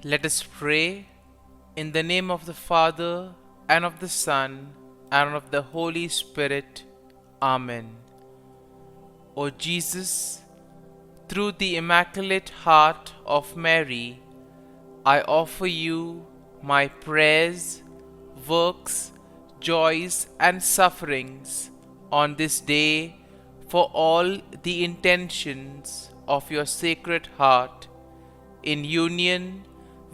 Let us pray in the name of the Father, and of the Son, and of the Holy Spirit. Amen. O Jesus, through the Immaculate Heart of Mary, I offer you my prayers, works, joys, and sufferings on this day for all the intentions of your Sacred Heart, in union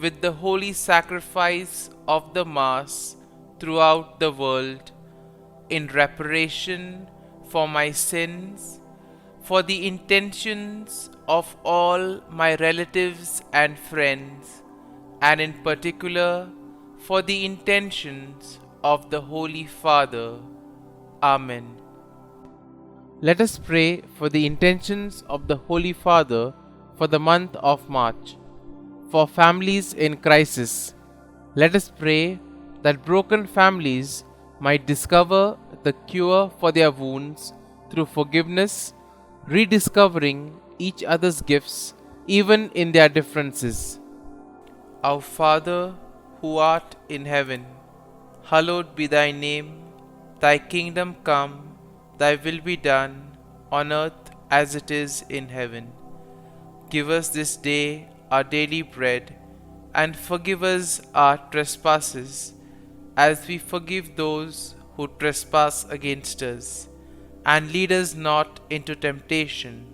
with the holy sacrifice of the Mass throughout the world, in reparation for my sins, for the intentions of all my relatives and friends, and in particular for the intentions of the Holy Father. Amen. Let us pray for the intentions of the Holy Father for the month of March. For families in crisis, let us pray that broken families might discover the cure for their wounds through forgiveness, rediscovering each other's gifts even in their differences. Our Father, who art in heaven, hallowed be thy name. Thy kingdom come, thy will be done, on earth as it is in heaven. Give us this day our daily bread, and forgive us our trespasses, as we forgive those who trespass against us. And lead us not into temptation,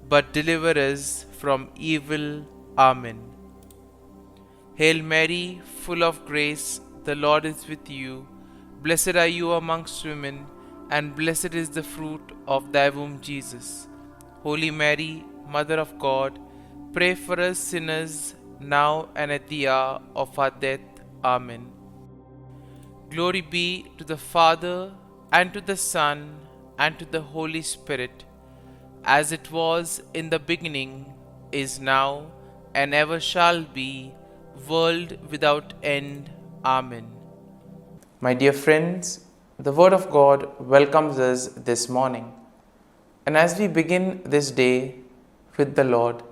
but deliver us from evil. Amen. Hail Mary, full of grace, the Lord is with you. Blessed are you amongst women, and blessed is the fruit of thy womb, Jesus. Holy Mary, Mother of God, pray for us sinners, now and at the hour of our death. Amen. Glory be to the Father, and to the Son, and to the Holy Spirit, as it was in the beginning, is now, and ever shall be, world without end. Amen. My dear friends, the Word of God welcomes us this morning. And as we begin this day with the Lord,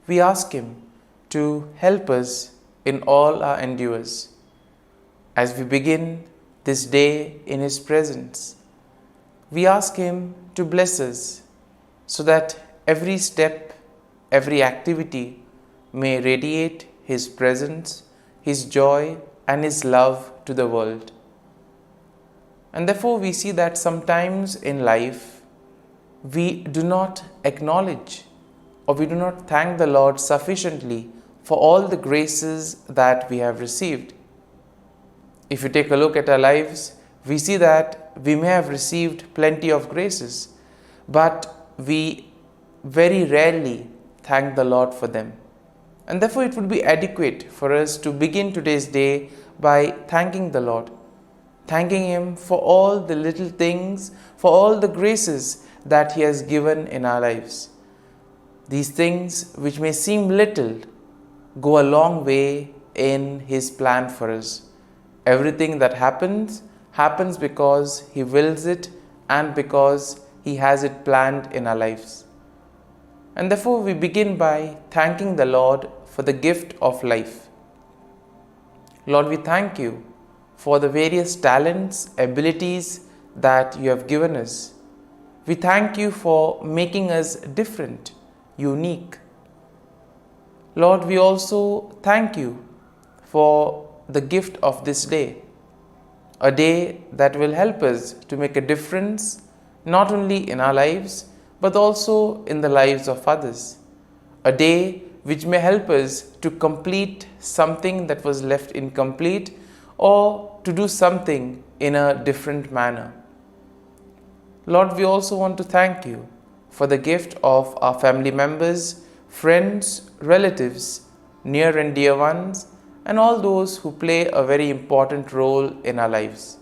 we ask Him to help us in all our endeavors. As we begin this day in His presence, we ask Him to bless us so that every step, every activity may radiate His presence, His joy, and His love to the world. And therefore we see that sometimes in life we do not acknowledge or we do not thank the Lord sufficiently for all the graces that we have received. If you take a look at our lives, we see that we may have received plenty of graces, but we very rarely thank the Lord for them. And therefore it would be adequate for us to begin today's day by thanking the Lord, thanking Him for all the little things, for all the graces that He has given in our lives. These things which may seem little go a long way in His plan for us. Everything that happens because He wills it and because He has it planned in our lives. And therefore we begin by thanking the Lord for the gift of life. Lord, we thank You for the various talents, abilities that You have given us. We thank You for making us different, unique. Lord, we also thank You for the gift of this day, a day that will help us to make a difference not only in our lives but also in the lives of others, a day which may help us to complete something that was left incomplete or to do something in a different manner. Lord, we also want to thank You for the gift of our family members, friends, relatives, near and dear ones, and all those who play a very important role in our lives.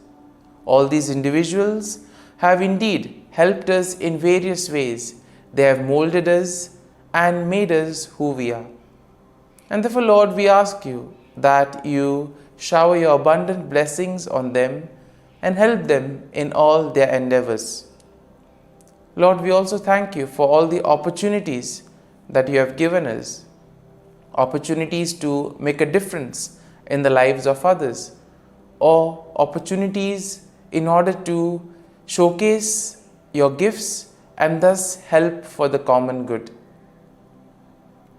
All these individuals have indeed helped us in various ways. They have molded us and made us who we are. And therefore, Lord, we ask You that You shower Your abundant blessings on them and help them in all their endeavors. Lord, we also thank You for all the opportunities that You have given us. opportunities to make a difference in the lives of others, or opportunities in order to showcase your gifts and thus help for the common good.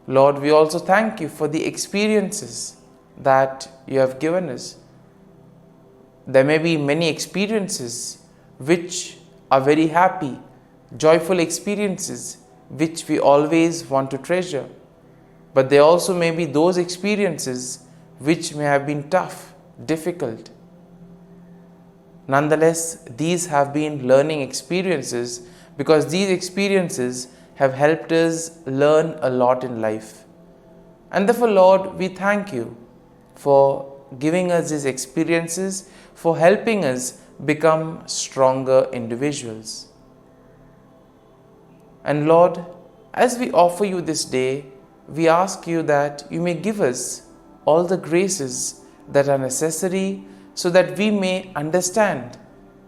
Lord, we also thank you for the experiences that you have given us. There may be many experiences which are very happy, joyful experiences which we always want to treasure. But there also may be those experiences which may have been tough, difficult. Nonetheless, these have been learning experiences because these experiences have helped us learn a lot in life. And therefore, Lord, we thank you for giving us these experiences, for helping us become stronger individuals. And Lord, as we offer you this day, we ask you that you may give us all the graces that are necessary so that we may understand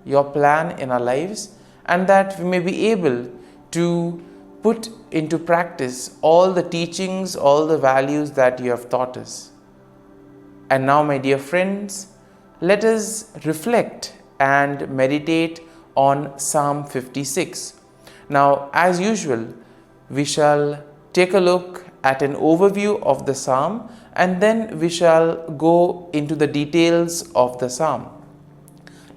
your plan in our lives and that we may be able to put into practice all the teachings, all the values that you have taught us. And now, my dear friends, let us reflect and meditate on Psalm 56. Now, as usual, we shall take a look at an overview of the psalm and then we shall go into the details of the psalm.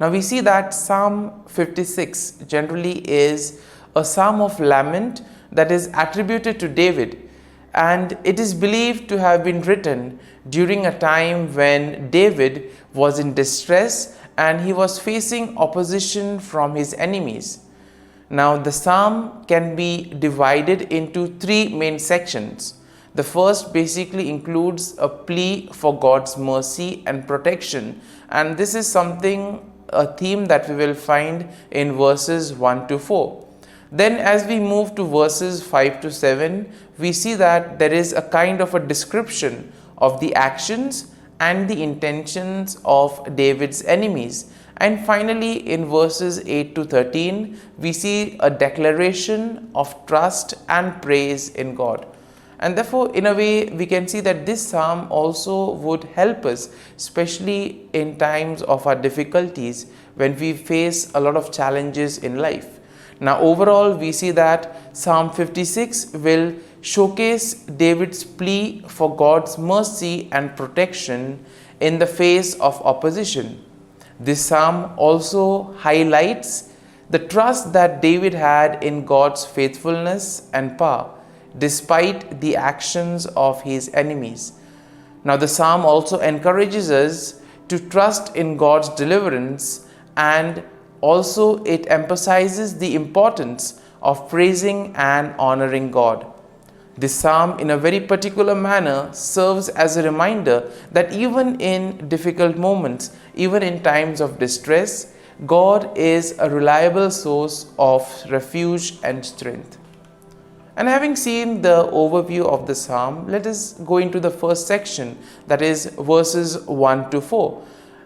Now, we see that Psalm 56 generally is a psalm of lament that is attributed to David, and it is believed to have been written during a time when David was in distress and he was facing opposition from his enemies. Now, the psalm can be divided into three main sections. The first basically includes a plea for God's mercy and protection, and this is a theme that we will find in verses 1 to 4. Then as we move to verses 5 to 7, we see that there is a kind of a description of the actions and the intentions of David's enemies. And finally, in verses 8 to 13, we see a declaration of trust and praise in God. And therefore, in a way, we can see that this psalm also would help us, especially in times of our difficulties when we face a lot of challenges in life. Now, overall, we see that Psalm 56 will showcase David's plea for God's mercy and protection in the face of opposition. This psalm also highlights the trust that David had in God's faithfulness and power, despite the actions of his enemies. Now, the psalm also encourages us to trust in God's deliverance, and also it emphasizes the importance of praising and honoring God. This psalm, in a very particular manner, serves as a reminder that even in difficult moments, even in times of distress, God is a reliable source of refuge and strength. And having seen the overview of the psalm, let us go into the first section, that is verses 1 to 4.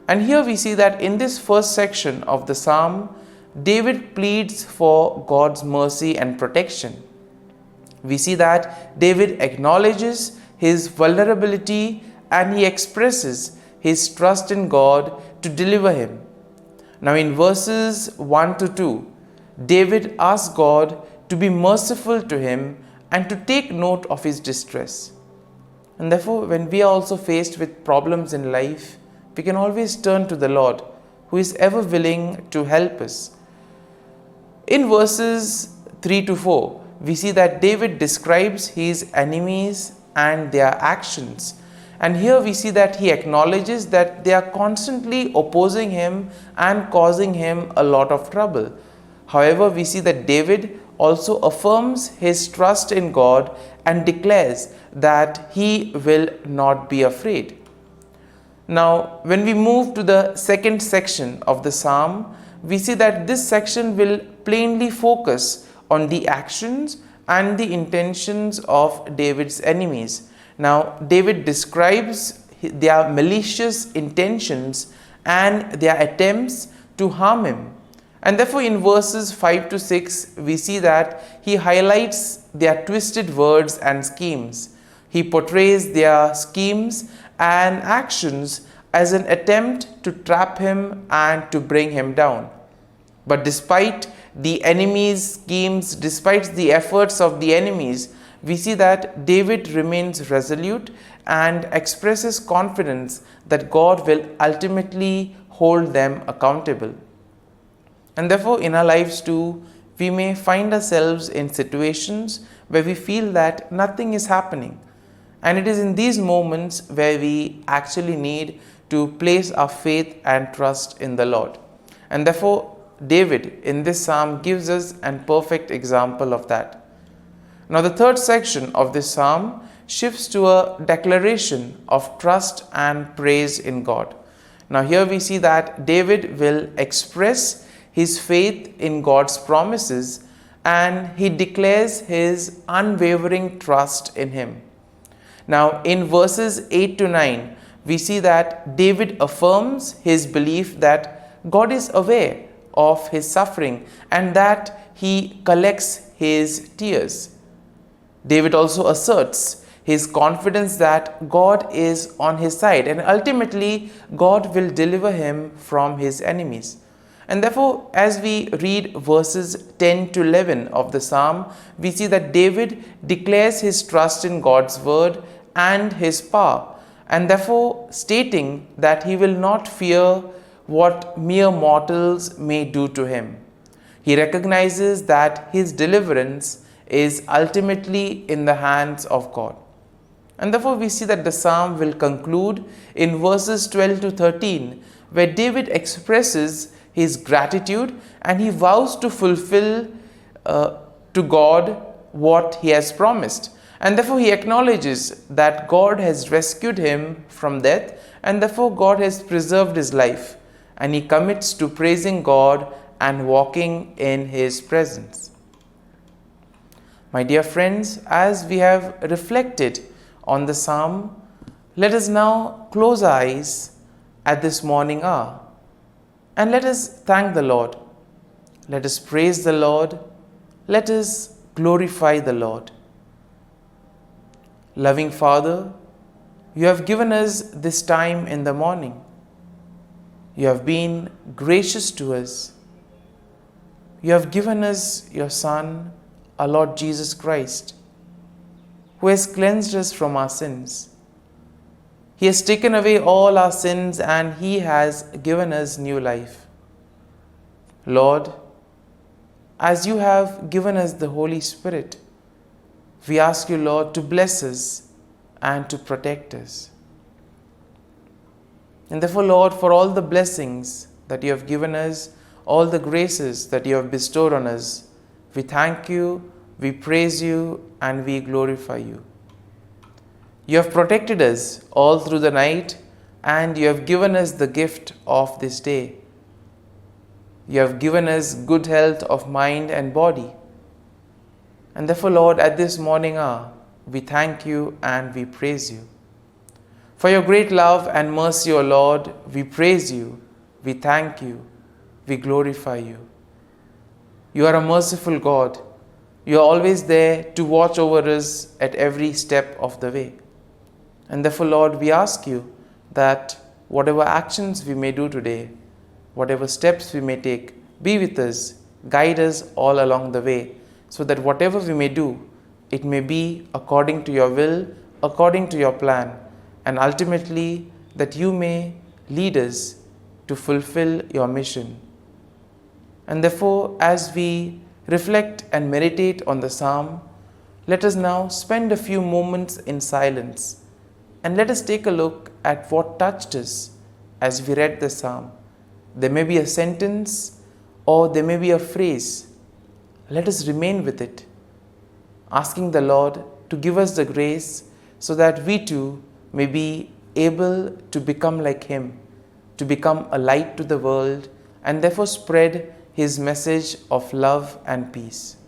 And here we see that in this first section of the psalm, David pleads for God's mercy and protection. We see that David acknowledges his vulnerability and he expresses his trust in God to deliver him. Now, in verses 1 to 2, David asks God to be merciful to him and to take note of his distress. And therefore, when we are also faced with problems in life, we can always turn to the Lord, who is ever willing to help us. In verses 3 to 4, we see that David describes his enemies and their actions. And here we see that he acknowledges that they are constantly opposing him and causing him a lot of trouble. However, we see that David also affirms his trust in God and declares that he will not be afraid. Now, when we move to the second section of the psalm, we see that this section will plainly focus on the actions and the intentions of David's enemies. Now, David describes their malicious intentions and their attempts to harm him. And therefore, in verses 5 to 6, we see that he highlights their twisted words and schemes. He portrays their schemes and actions as an attempt to trap him and to bring him down. But despite the enemy's schemes, despite the efforts of the enemies, we see that David remains resolute and expresses confidence that God will ultimately hold them accountable. And therefore, in our lives too, we may find ourselves in situations where we feel that nothing is happening. And it is in these moments where we actually need to place our faith and trust in the Lord. And therefore, David in this psalm gives us a perfect example of that. Now, the third section of this psalm shifts to a declaration of trust and praise in God. Now, here we see that David will express his faith in God's promises and he declares his unwavering trust in Him. Now, in verses 8 to 9, we see that David affirms his belief that God is aware of his suffering and that He collects his tears. David also asserts his confidence that God is on his side and ultimately God will deliver him from his enemies. And therefore, as we read verses 10 to 11 of the psalm, we see that David declares his trust in God's word and His power, and therefore stating that he will not fear what mere mortals may do to him. He recognizes that his deliverance is ultimately in the hands of God. And therefore we see that the psalm will conclude in verses 12 to 13, where David expresses his gratitude and he vows to fulfill to God what he has promised. And therefore he acknowledges that God has rescued him from death and therefore God has preserved his life. And he commits to praising God and walking in His presence. My dear friends, as we have reflected on the psalm, let us now close our eyes at this morning hour and let us thank the Lord. Let us praise the Lord. Let us glorify the Lord. Loving Father, You have given us this time in the morning. You have been gracious to us. You have given us Your Son, our Lord Jesus Christ, who has cleansed us from our sins. He has taken away all our sins and He has given us new life. Lord, as You have given us the Holy Spirit, we ask You, Lord, to bless us and to protect us. And therefore, Lord, for all the blessings that You have given us, all the graces that You have bestowed on us, we thank You, we praise You, and we glorify You. You have protected us all through the night, and You have given us the gift of this day. You have given us good health of mind and body. And therefore, Lord, at this morning hour, we thank You and we praise You. For Your great love and mercy, O Lord, we praise You, we thank You, we glorify You. You are a merciful God. You are always there to watch over us at every step of the way. And therefore, Lord, we ask You that whatever actions we may do today, whatever steps we may take, be with us, guide us all along the way, so that whatever we may do, it may be according to Your will, according to Your plan, and ultimately that You may lead us to fulfill Your mission. And therefore, as we reflect and meditate on the psalm, let us now spend a few moments in silence and let us take a look at what touched us as we read the psalm. There may be a sentence or there may be a phrase. Let us remain with it, asking the Lord to give us the grace so that we too may be able to become like Him, to become a light to the world and therefore spread His message of love and peace.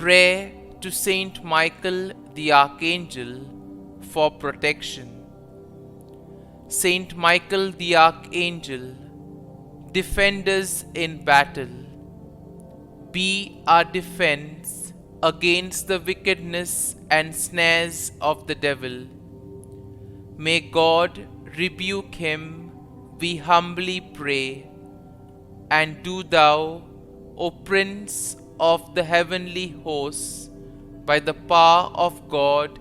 Prayer to Saint Michael the Archangel for protection. Saint Michael the Archangel, defend us in battle. Be our defense against the wickedness and snares of the devil. May God rebuke him, we humbly pray. And do thou, O Prince of the heavenly hosts, by the power of God,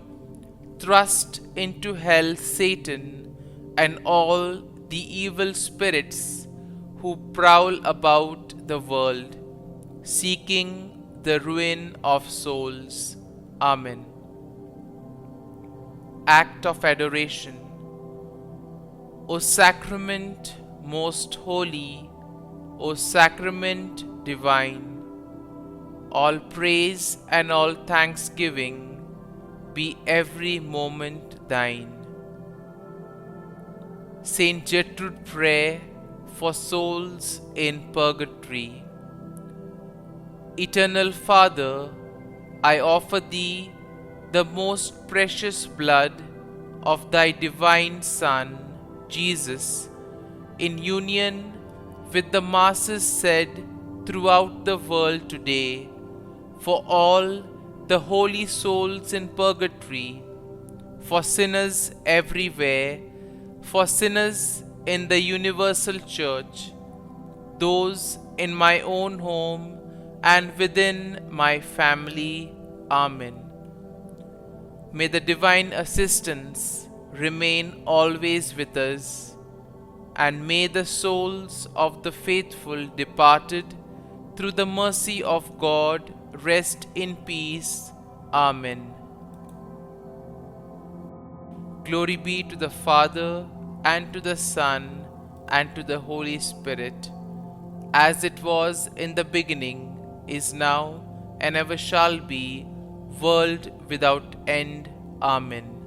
thrust into hell Satan and all the evil spirits who prowl about the world, seeking the ruin of souls. Amen. Act of Adoration. O Sacrament most holy, O Sacrament divine, all praise and all thanksgiving be every moment thine. Saint Gertrude Prayer for souls in purgatory. Eternal Father, I offer Thee the most precious blood of Thy divine Son, Jesus, in union with the masses said throughout the world today, for all the holy souls in purgatory, for sinners everywhere, for sinners in the universal church, those in my own home and within my family. Amen. May the divine assistance remain always with us, and may the souls of the faithful departed through the mercy of God rest in peace. Amen. Glory be to the Father, and to the Son, and to the Holy Spirit, as it was in the beginning, is now, and ever shall be, world without end. Amen.